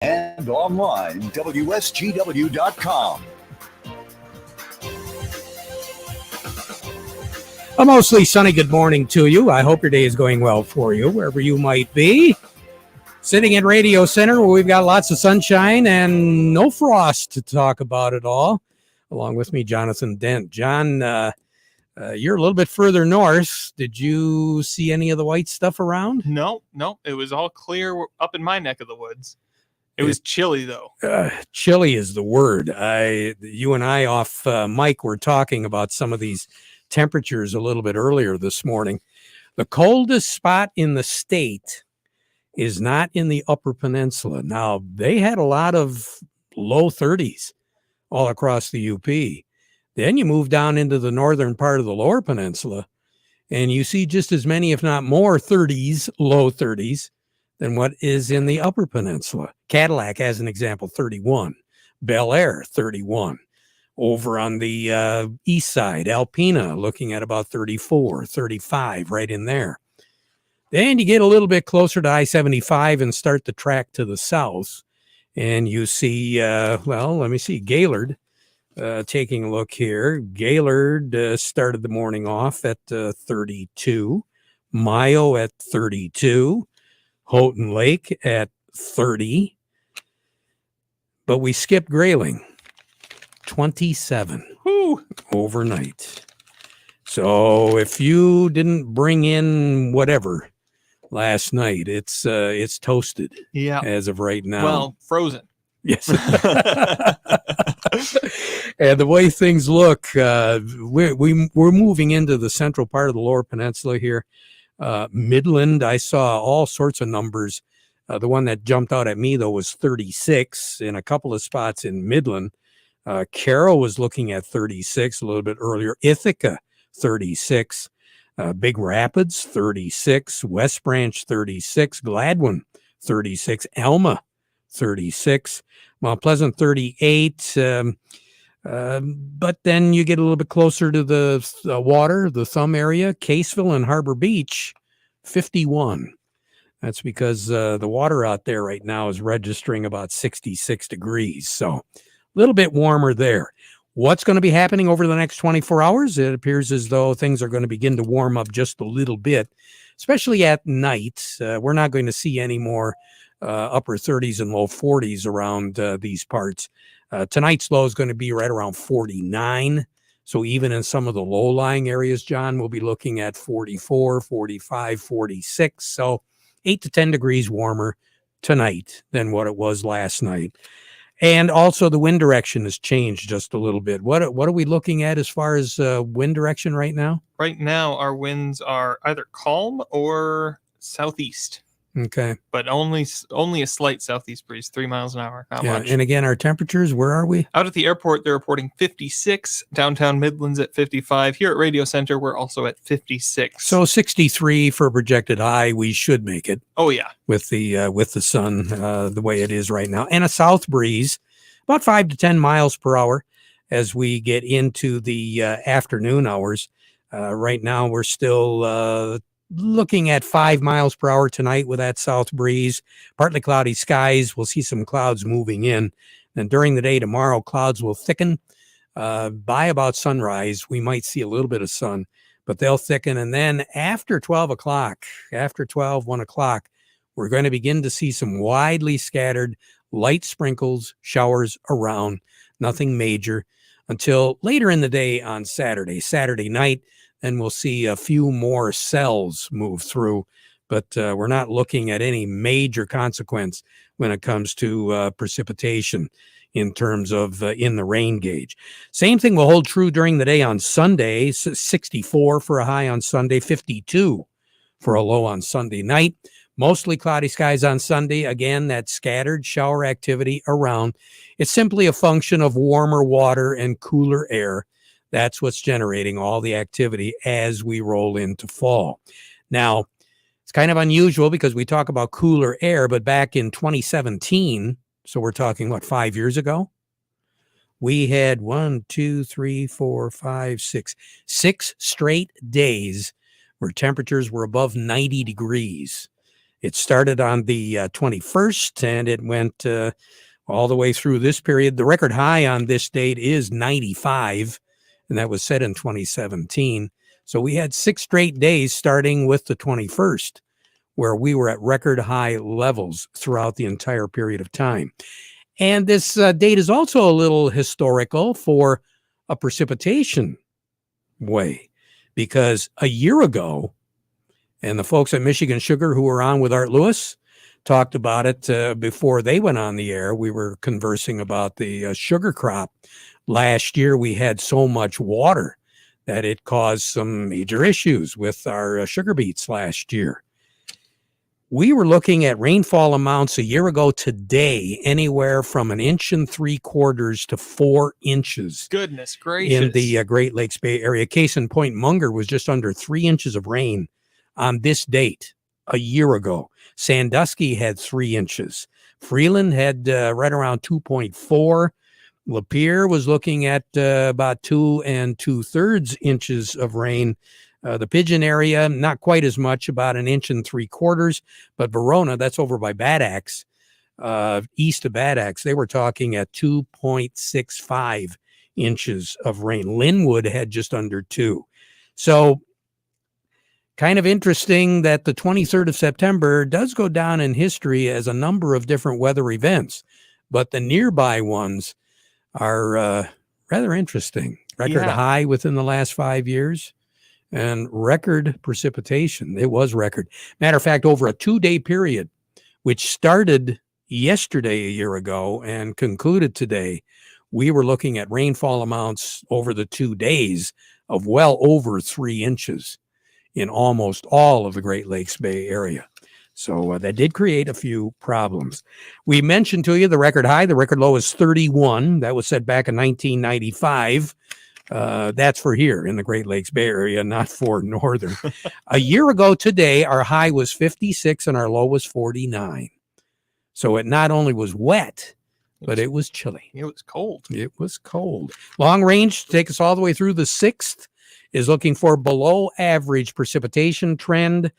and online, WSGW.com. A mostly sunny good morning to you. I hope your day is going well for you, wherever you might be. Sitting at Radio Center, where we've got lots of sunshine and no frost to talk about at all. Along with me, Jonathan Dent. John, you're a little bit further north. Did you see any of the white stuff around? No. It was all clear up in my neck of the woods. It was chilly, though. Chilly is the word. You and I off mic were talking about some of these temperatures a little bit earlier this morning. The coldest spot in the state is not in the Upper Peninsula. Now, they had a lot of low 30s all across the UP. Then you move down into the northern part of the Lower Peninsula, and you see just as many, if not more, 30s, low 30s, than what is in the Upper Peninsula. Cadillac, as an example, 31. Bel Air, 31. Over on the east side, Alpena, looking at about 34, 35, right in there. Then you get a little bit closer to I-75 and start the track to the south, and you see, let me see, Gaylord, taking a look here. Gaylord started the morning off at 32, Mayo at 32, Houghton Lake at 30, but we skipped Grayling. 27 overnight. So if you didn't bring in whatever last night, it's toasted. Yeah. As of right now. Well, frozen. Yes. And the way things look, we're moving into the central part of the Lower Peninsula here. Midland, I saw all sorts of numbers. The one that jumped out at me, though, was 36 in a couple of spots in Midland. Carroll was looking at 36 a little bit earlier. Ithaca, 36. Big Rapids, 36. West Branch, 36. Gladwin, 36. Alma, 36. Mount Pleasant, 38. But then you get a little bit closer to the water, the thumb area. Caseville and Harbor Beach, 51. That's because the water out there right now is registering about 66 degrees. So a little bit warmer there. What's going to be happening over the next 24 hours? It appears as though things are going to begin to warm up just a little bit, especially at night. We're not going to see any more upper 30s and low 40s around these parts. Tonight's low is going to be right around 49. So even in some of the low-lying areas, John, we'll be looking at 44, 45, 46. So 8 to 10 degrees warmer tonight than what it was last night. And also the wind direction has changed just a little bit. What are we looking at as far as wind direction right now? Right now, our winds are either calm or southeast. Okay. But only a slight southeast breeze, 3 miles an hour. Not much. And again, our temperatures, where are we? Out at the airport, they're reporting 56. Downtown Midlands at 55. Here at Radio Center, we're also at 56. So 63 for a projected high. We should make it. Oh, yeah. With the sun the way it is right now. And a south breeze, about 5 to 10 miles per hour as we get into the afternoon hours. Right now, we're still looking at 5 miles per hour tonight with that south breeze. Partly cloudy skies. We'll see some clouds moving in. And during the day tomorrow, clouds will thicken. By about sunrise, we might see a little bit of sun, but they'll thicken. And then after 12 o'clock, 1 o'clock, we're going to begin to see some widely scattered light sprinkles, showers around, nothing major, until later in the day on Saturday night. And we'll see a few more cells move through, but we're not looking at any major consequence when it comes to precipitation in terms of in the rain gauge. Same thing will hold true during the day on Sunday, 64 for a high on Sunday, 52 for a low on Sunday night. Mostly cloudy skies on Sunday. Again, that scattered shower activity around. It's simply a function of warmer water and cooler air. That's what's generating all the activity as we roll into fall. Now, it's kind of unusual because we talk about cooler air, but back in 2017, so we're talking, 5 years ago? We had 6 straight days where temperatures were above 90 degrees. It started on the 21st, and it went all the way through this period. The record high on this date is 95, and that was set in 2017. So we had 6 straight days starting with the 21st, where we were at record high levels throughout the entire period of time. And this date is also a little historical for a precipitation way, because a year ago, and the folks at Michigan Sugar who were on with Art Lewis talked about it before they went on the air. We were conversing about the sugar crop. Last year, we had so much water that it caused some major issues with our sugar beets last year. We were looking at rainfall amounts a year ago today, anywhere from 1.75 inches to 4 inches. Goodness gracious. In the Great Lakes Bay Area. Case in point, Munger was just under 3 inches of rain on this date a year ago. Sandusky had 3 inches. Freeland had right around 2.4. Lapeer was looking at about 2 2/3 inches of rain. The Pigeon area, not quite as much, about 1.75 inches. But Verona, that's over by Bad Axe, east of Bad Axe, they were talking at 2.65 inches of rain. Linwood had just under 2. So kind of interesting that the 23rd of September does go down in history as a number of different weather events, but the nearby ones are rather interesting. Record high within the last 5 years and record precipitation. It was record. Matter of fact, over a 2-day period, which started yesterday a year ago and concluded today, we were looking at rainfall amounts over the 2 days of well over 3 inches in almost all of the Great Lakes Bay Area. So that did create a few problems. We mentioned to you the record high. The record low is 31. That was set back in 1995. That's for here in the Great Lakes Bay Area, not for northern. A year ago today, our high was 56 and our low was 49. So it not only was wet, but it was chilly. It was cold. It was cold. Long range, to take us all the way through the 6th, is looking for below average precipitation trend.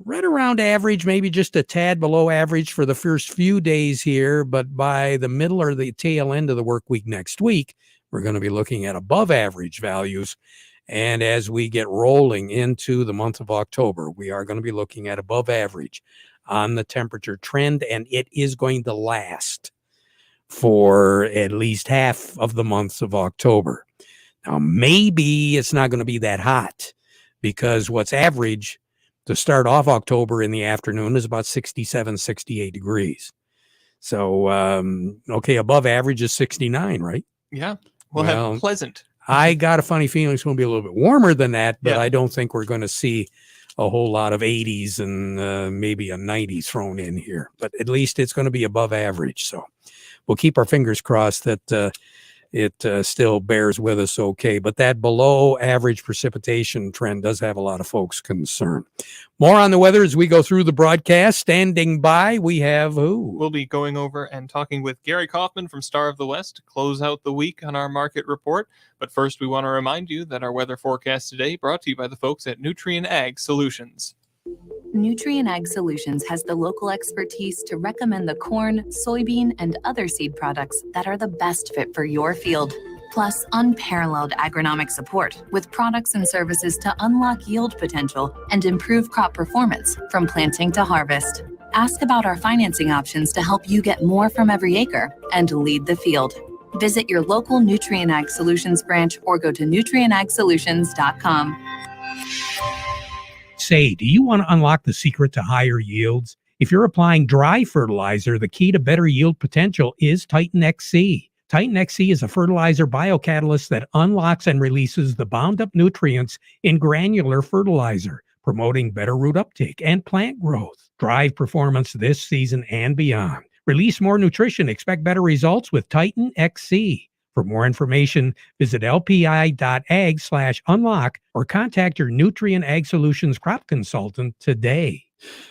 Right around average, maybe just a tad below average for the first few days here. But by the middle or the tail end of the work week next week, we're going to be looking at above average values. And as we get rolling into the month of October, we are going to be looking at above average on the temperature trend. And it is going to last for at least half of the month of October. Now, maybe it's not going to be that hot, because what's average to start off October in the afternoon is about 67, 68 degrees. So, okay, above average is 69, right? Yeah. We'll have pleasant. I got a funny feeling it's going to be a little bit warmer than that, but I don't think we're going to see a whole lot of 80s and maybe a 90 thrown in here. But at least it's going to be above average. So we'll keep our fingers crossed that it still bears with us okay. But that below average precipitation trend does have a lot of folks concerned. More on the weather as we go through the broadcast. Standing by, we have who? We'll be going over and talking with Gary Kaufman from Star of the West to close out the week on our market report. But first, we want to remind you that our weather forecast today brought to you by the folks at Nutrien Ag Solutions. Nutrien Ag Solutions has the local expertise to recommend the corn, soybean, and other seed products that are the best fit for your field. Plus, unparalleled agronomic support with products and services to unlock yield potential and improve crop performance from planting to harvest. Ask about our financing options to help you get more from every acre and lead the field. Visit your local Nutrien Ag Solutions branch or go to nutrienagsolutions.com. Say, do you want to unlock the secret to higher yields? If you're applying dry fertilizer, the key to better yield potential is Titan XC. Titan XC is a fertilizer biocatalyst that unlocks and releases the bound up nutrients in granular fertilizer, promoting better root uptake and plant growth. Drive performance this season and beyond. Release more nutrition. Expect better results with Titan XC. For more information, visit lpi.ag/unlock or contact your Nutrien Ag Solutions crop consultant today.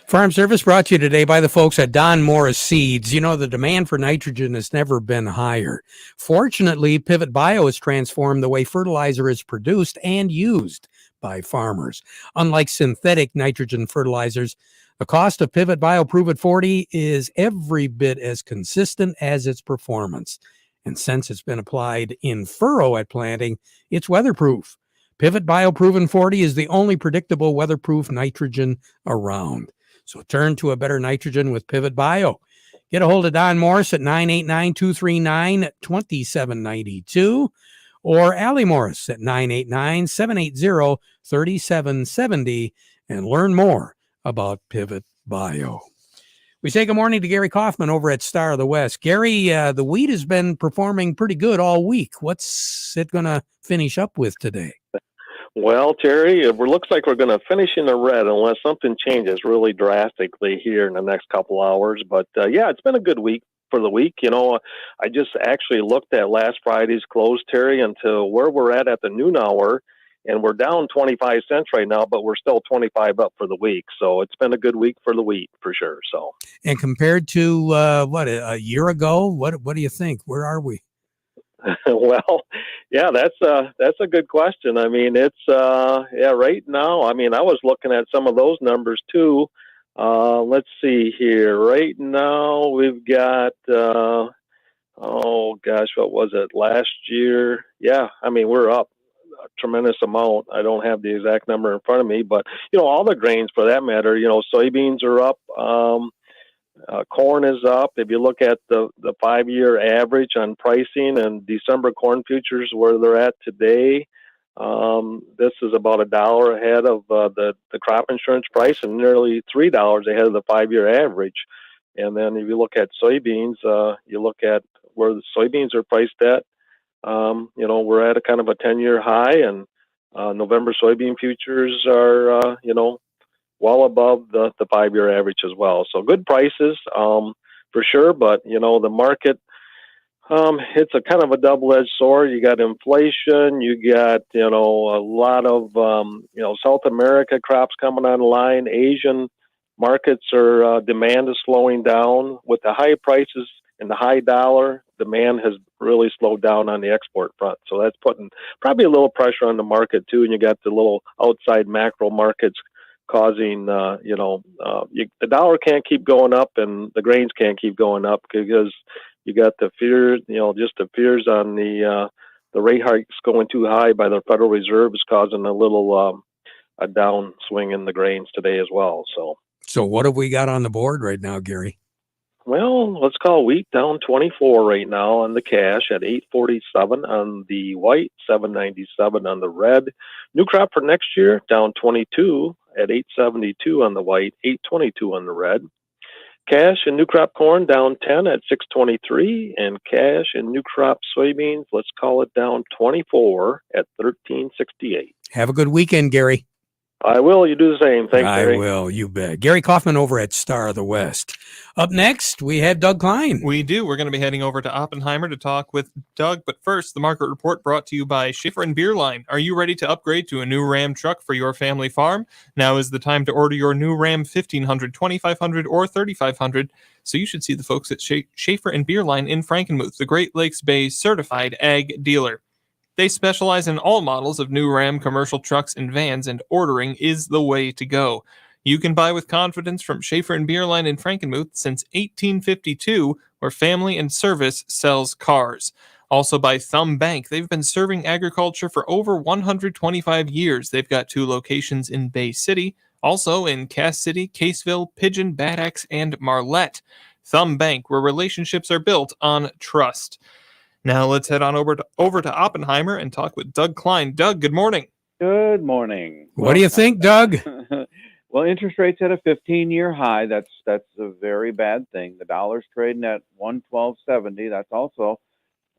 Farm Service brought to you today by the folks at Don Morris Seeds. You know, the demand for nitrogen has never been higher. Fortunately, Pivot Bio has transformed the way fertilizer is produced and used by farmers. Unlike synthetic nitrogen fertilizers, The cost of Pivot Bio Prove It 40 is every bit as consistent as its performance. And since it's been applied in furrow at planting, it's weatherproof. Pivot Bio Proven 40 is the only predictable weatherproof nitrogen around. So turn to a better nitrogen with Pivot Bio. Get a hold of Don Morris at 989-239-2792 or Allie Morris at 989-780-3770 and learn more about Pivot Bio. We say good morning to Gary Kaufman over at Star of the West. Gary, the wheat has been performing pretty good all week. What's it going to finish up with today? Well, Terry, it looks like we're going to finish in the red unless something changes really drastically here in the next couple hours. But, yeah, it's been a good week for the week. You know, I just actually looked at last Friday's close, Terry, into where we're at the noon hour. And we're down 25 cents right now, but we're still 25 up for the week. So it's been a good week for the wheat for sure. So, and compared to a year ago, what do you think? Where are we? Well, yeah, that's a good question. I mean, it's right now. I mean, I was looking at some of those numbers too. Let's see here. Right now, we've got what was it last year? Yeah, I mean, we're up a tremendous amount. I don't have the exact number in front of me, but all the grains for that matter. Soybeans are up. Corn is up. If you look at the 5-year average on pricing and December corn futures where they're at today, this is about $1 ahead of the crop insurance price and nearly $3 ahead of the 5-year average. And then if you look at soybeans, you look at where the soybeans are priced at. We're at a kind of a 10-year high, and November soybean futures are, well above the 5-year average as well. So good prices, for sure. But, the market, it's a kind of a double-edged sword. You got inflation, you got, a lot of, South America crops coming online. Asian markets are, demand is slowing down. With the high prices and the high dollar, demand has really slowed down on the export front. So that's putting probably a little pressure on the market too. And you got the little outside macro markets causing, the dollar can't keep going up and the grains can't keep going up because you got the fear, just the fears on the rate hikes going too high by the Federal Reserve is causing a little, a downswing in the grains today as well. So what have we got on the board right now, Gary? Well, let's call wheat down 24 right now on the cash at 847 on the white, 797 on the red. New crop for next year down 22 at 872 on the white, 822 on the red. Cash and new crop corn down 10 at 623, and cash and new crop soybeans, let's call it down 24 at 1368. Have a good weekend, Gary. I will. You do the same. Thanks, Gary. I will. You bet. Gary Kaufman over at Star of the West. Up next, we have Doug Klein. We do. We're going to be heading over to Oppenheimer to talk with Doug. But first, the market report brought to you by Schaefer and Beerline. Are you ready to upgrade to a new Ram truck for your family farm? Now is the time to order your new Ram 1500, 2500, or 3500. So you should see the folks at Schaefer and Beerline in Frankenmuth, the Great Lakes Bay certified ag dealer. They specialize in all models of new Ram commercial trucks and vans, and ordering is the way to go. You can buy with confidence from Schaefer and Beerline in Frankenmuth since 1852, where family and service sells cars. Also by Thumb Bank. They've been serving agriculture for over 125 years. They've got 2 locations in Bay City, also in Cass City, Caseville, Pigeon, Bad Axe, and Marlette. Thumb Bank, where relationships are built on trust. Now let's head on over to Oppenheimer and talk with Doug Klein. Doug, good morning. Good morning. What do you think, Doug? Well, interest rates at a 15-year high. That's a very bad thing. The dollar's trading at 112.70. That's also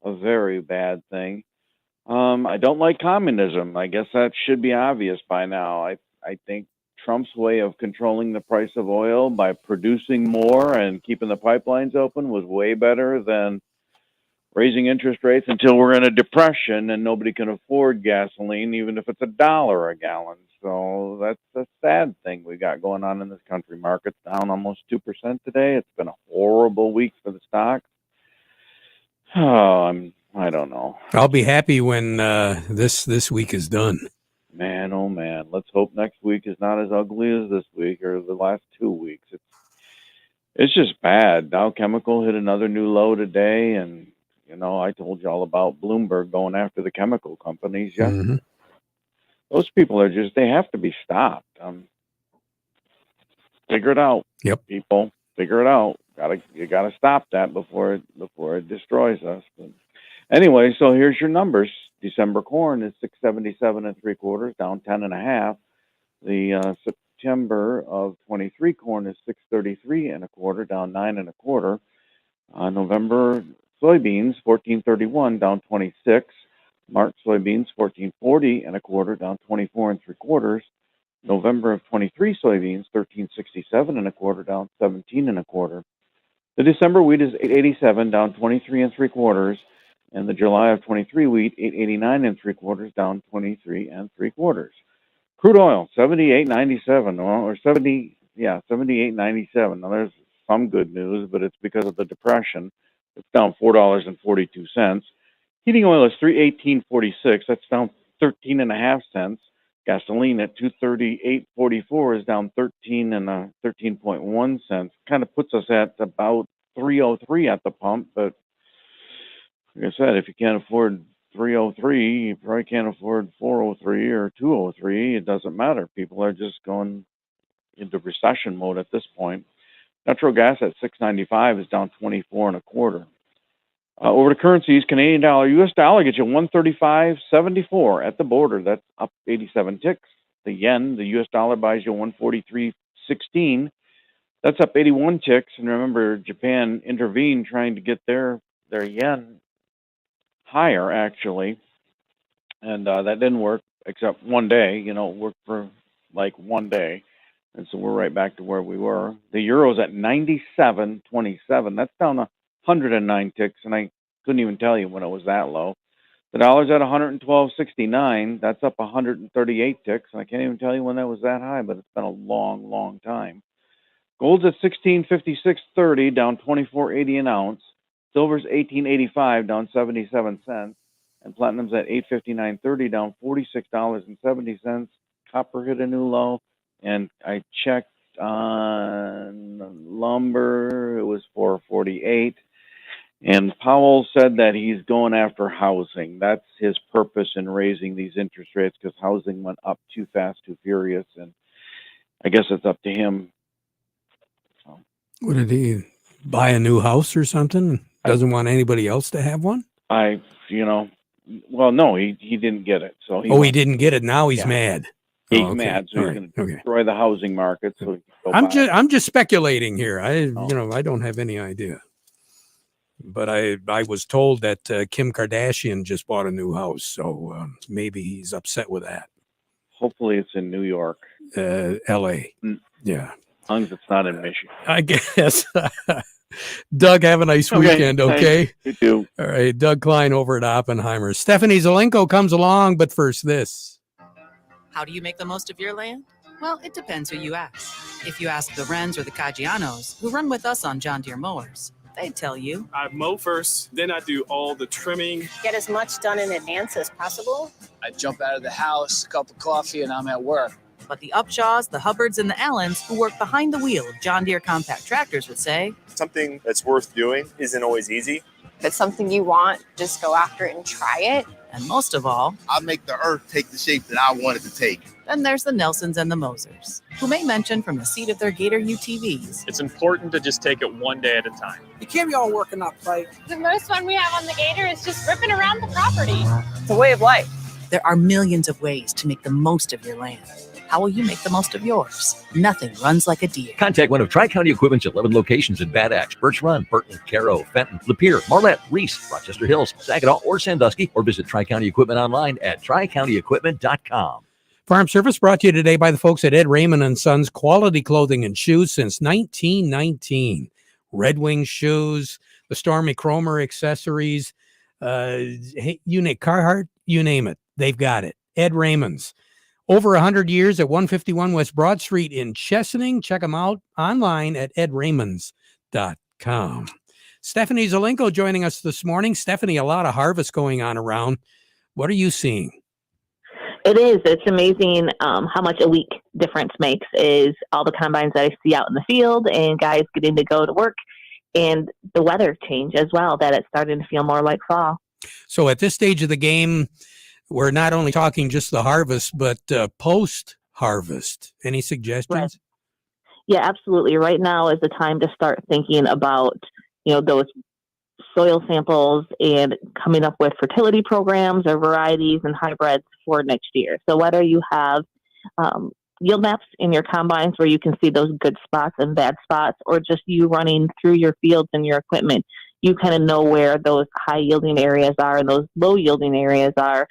a very bad thing. I don't like communism. I guess that should be obvious by now. I think Trump's way of controlling the price of oil by producing more and keeping the pipelines open was way better than raising interest rates until we're in a depression and nobody can afford gasoline, even if it's $1 a gallon. So that's a sad thing we got going on in this country. Market's down almost 2% today. It's been a horrible week for the stock. Oh, I don't know. I'll be happy when this week is done. Man, oh man. Let's hope next week is not as ugly as this week or the last 2 weeks. It's just bad. Dow Chemical hit another new low today, and I told you all about Bloomberg going after the chemical companies. Yeah, Mhm. those people are they have to be stopped. Figure it out. Yep. People, figure it out. You gotta stop that before it destroys us. But anyway, so here's your numbers. December corn is 677 3/4, down 10.5. The September of 23 corn is 633 1/4, down 9 1/4. November soybeans 1431, down 26. March soybeans 1440 1/4, down 24 3/4. November of 23 soybeans 1367 1/4, down 17 1/4. The December wheat is 887, down 23 3/4, and the July of 23 wheat 889 3/4, down 23 3/4. Crude oil 78.97, or 78.97. Now there's some good news, but it's because of the depression. It's down $4.42. Heating oil is 318.46. That's down 13.5 cents. Gasoline at 238.44 is down 13.1 cents. Kind of puts us at about 303 at the pump, but like I said, if you can't afford 303, you probably can't afford 403 or 203. It doesn't matter. People are just going into recession mode at this point. Natural gas at 6.95 is down 24 1/4. Over to currencies, Canadian dollar, U.S. dollar gets you 135.74 at the border. That's up 87 ticks. The yen, the U.S. dollar buys you 143.16. That's up 81 ticks. And remember, Japan intervened trying to get their yen higher, actually. And that didn't work except one day. It worked for like one day. And so we're right back to where we were. The euro's at 97.27. That's down 109 ticks, and I couldn't even tell you when it was that low. The dollar's at 112.69. That's up 138 ticks, and I can't even tell you when that was that high, but it's been a long, long time. Gold's at 1656.30, down 24.80 an ounce. Silver's 18.85, down 77 cents. And platinum's at 859.30, down $46.70. Copper hit a new low. And I checked on lumber, it was 448. And Powell said that he's going after housing. That's his purpose in raising these interest rates, because housing went up too fast, too furious. And I guess it's up to him. What did he buy, a new house or something? Doesn't want anybody else to have one? Well, no, he didn't get it. So he didn't get it. Now he's mad. He's mad, so he's going to destroy the housing market. So I'm just speculating here. I don't have any idea. But I was told that Kim Kardashian just bought a new house, so maybe he's upset with that. Hopefully, it's in New York, L.A. Yeah, as long as it's not in Michigan. I guess. Doug, have a nice weekend, okay? You too. All right, Doug Klein over at Oppenheimer. Stephanie Zelenko comes along, but first this. How do you make the most of your land? Well, it depends who you ask. If you ask the Wrens or the Caggianos, who run with us on John Deere mowers, they'd tell you. I mow first, then I do all the trimming. Get as much done in advance as possible. I jump out of the house, a cup of coffee, and I'm at work. But the Upshaws, the Hubbards, and the Allens who work behind the wheel of John Deere compact tractors would say, something that's worth doing isn't always easy. If it's something you want, just go after it and try it. And most of all, I'll make the earth take the shape that I want it to take. Then there's the Nelsons and the Mosers, who may mention from the seat of their Gator UTVs. It's important to just take it one day at a time. You can't be all working up, right? The most fun we have on the Gator is just ripping around the property. It's a way of life. There are millions of ways to make the most of your land. How will you make the most of yours? Nothing runs like a Deere. Contact one of Tri-County Equipment's 11 locations in Bad Axe, Birch Run, Burton, Caro, Fenton, Lapeer, Marlette, Reese, Rochester Hills, Saginaw, or Sandusky, or visit Tri-County Equipment online at tricountyequipment.com. Farm Service brought to you today by the folks at Ed Raymond and Sons, quality clothing and shoes since 1919. Red Wing shoes, the Stormy Cromer accessories, Carhartt, you name it, they've got it. Ed Raymond's. Over 100 years at 151 West Broad Street in Chesaning. Check them out online at edraymond's.com. Stephanie Zelenko joining us this morning. Stephanie, a lot of harvest going on around. What are you seeing? It is. It's amazing how much a week difference makes. Is all the combines that I see out in the field and guys getting to go to work, and the weather change as well. That it's starting to feel more like fall. So at this stage of the game, we're not only talking just the harvest, but post-harvest. Any suggestions? Right. Yeah, absolutely. Right now is the time to start thinking about those soil samples and coming up with fertility programs or varieties and hybrids for next year. So whether you have yield maps in your combines where you can see those good spots and bad spots, or just you running through your fields and your equipment, you kind of know where those high yielding areas are and those low yielding areas are.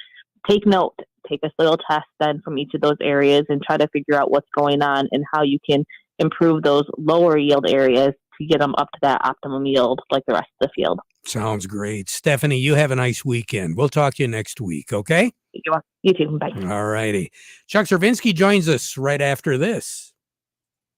Take note, take a soil test then from each of those areas and try to figure out what's going on and how you can improve those lower yield areas to get them up to that optimum yield like the rest of the field. Sounds great. Stephanie, you have a nice weekend. We'll talk to you next week, okay? You too. Bye. All righty. Chuck Cervinski joins us right after this.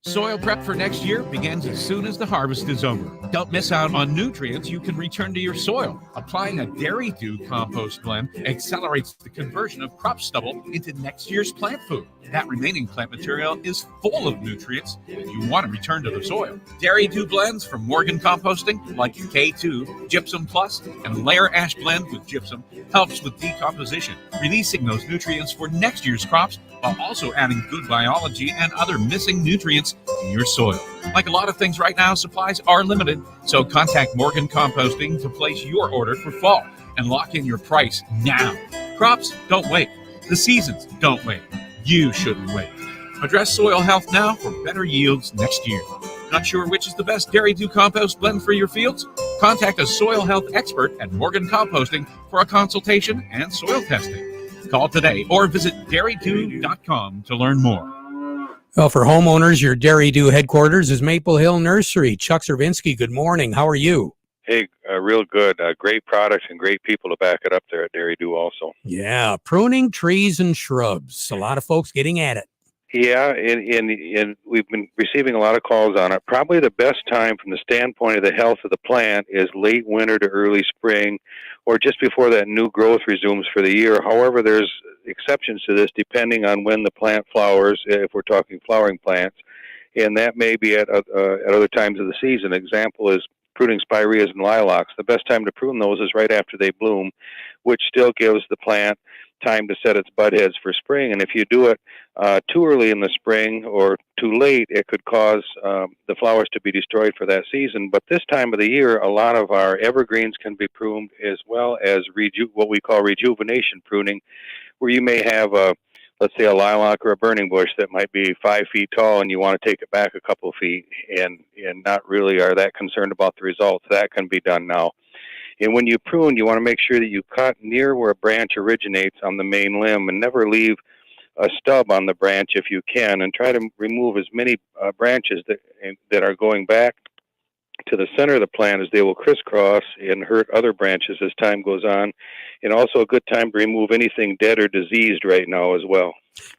Soil prep for next year begins as soon as the harvest is over. Don't miss out on nutrients you can return to your soil. Applying a Dairy Dew compost blend accelerates the conversion of crop stubble into next year's plant food. That remaining plant material is full of nutrients that you want to return to the soil. Dairy Dew blends from Morgan Composting, like K2, Gypsum Plus, and Layer Ash Blend with Gypsum, helps with decomposition, releasing those nutrients for next year's crops while also adding good biology and other missing nutrients to your soil. Like a lot of things right now, supplies are limited, so contact Morgan Composting to place your order for fall and lock in your price now. Crops don't wait. The seasons don't wait. You shouldn't wait. Address soil health now for better yields next year. Not sure which is the best Dairy Dew compost blend for your fields? Contact a soil health expert at Morgan Composting for a consultation and soil testing. Call today or visit dairydew.com to learn more. Well, for homeowners, your Dairy Dew headquarters is Maple Hill Nursery. Chuck Cervinski, good morning. How are you? Hey, real good. Great products and great people to back it up there at Dairy Dew also. Yeah, pruning trees and shrubs. A lot of folks getting at it. Yeah, and we've been receiving a lot of calls on it. Probably the best time from the standpoint of the health of the plant is late winter to early spring, or just before that new growth resumes for the year. However, there's exceptions to this depending on when the plant flowers, if we're talking flowering plants, and that may be at other times of the season. Example is pruning spireas and lilacs. The best time to prune those is right after they bloom, which still gives the plant time to set its bud heads for spring. And if you do it too early in the spring or too late, it could cause the flowers to be destroyed for that season. But this time of the year, a lot of our evergreens can be pruned, as well as what we call rejuvenation pruning, where you may have let's say a lilac or a burning bush that might be 5 feet tall and you want to take it back a couple of feet and not really are that concerned about the results. That can be done now. And when you prune, you want to make sure that you cut near where a branch originates on the main limb and never leave a stub on the branch if you can, and try to remove as many branches that are going back to the center of the plant, as they will crisscross and hurt other branches as time goes on. And also a good time to remove anything dead or diseased right now as well.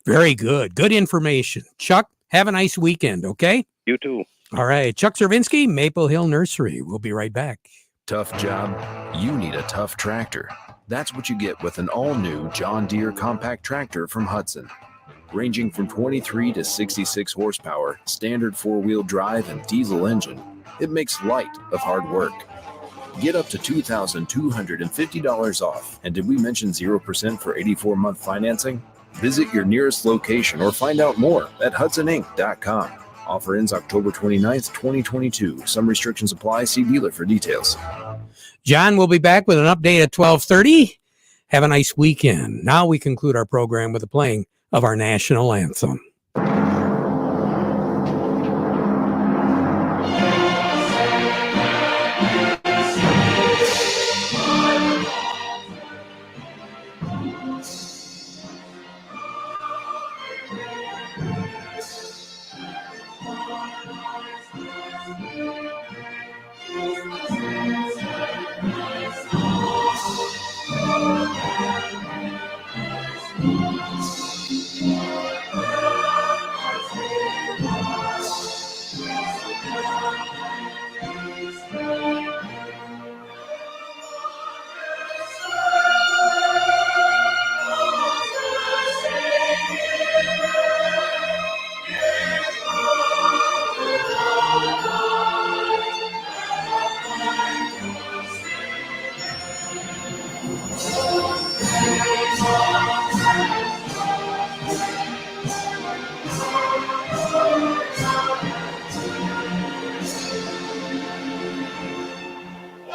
Very good. Good information. Chuck, have a nice weekend, okay? You too. All right. Chuck Cervinski, Maple Hill Nursery. We'll be right back. Tough job? You need a tough tractor. That's what you get with an all-new John Deere compact tractor from Hudson. Ranging from 23 to 66 horsepower, standard four-wheel drive and diesel engine, it makes light of hard work. Get up to $2,250 off. And did we mention 0% for 84-month financing? Visit your nearest location or find out more at HudsonInc.com. Offer ends October 29th, 2022. Some restrictions apply. See dealer for details. John will be back with an update at 12:30. Have a nice weekend. Now we conclude our program with the playing of our national anthem.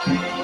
Bye.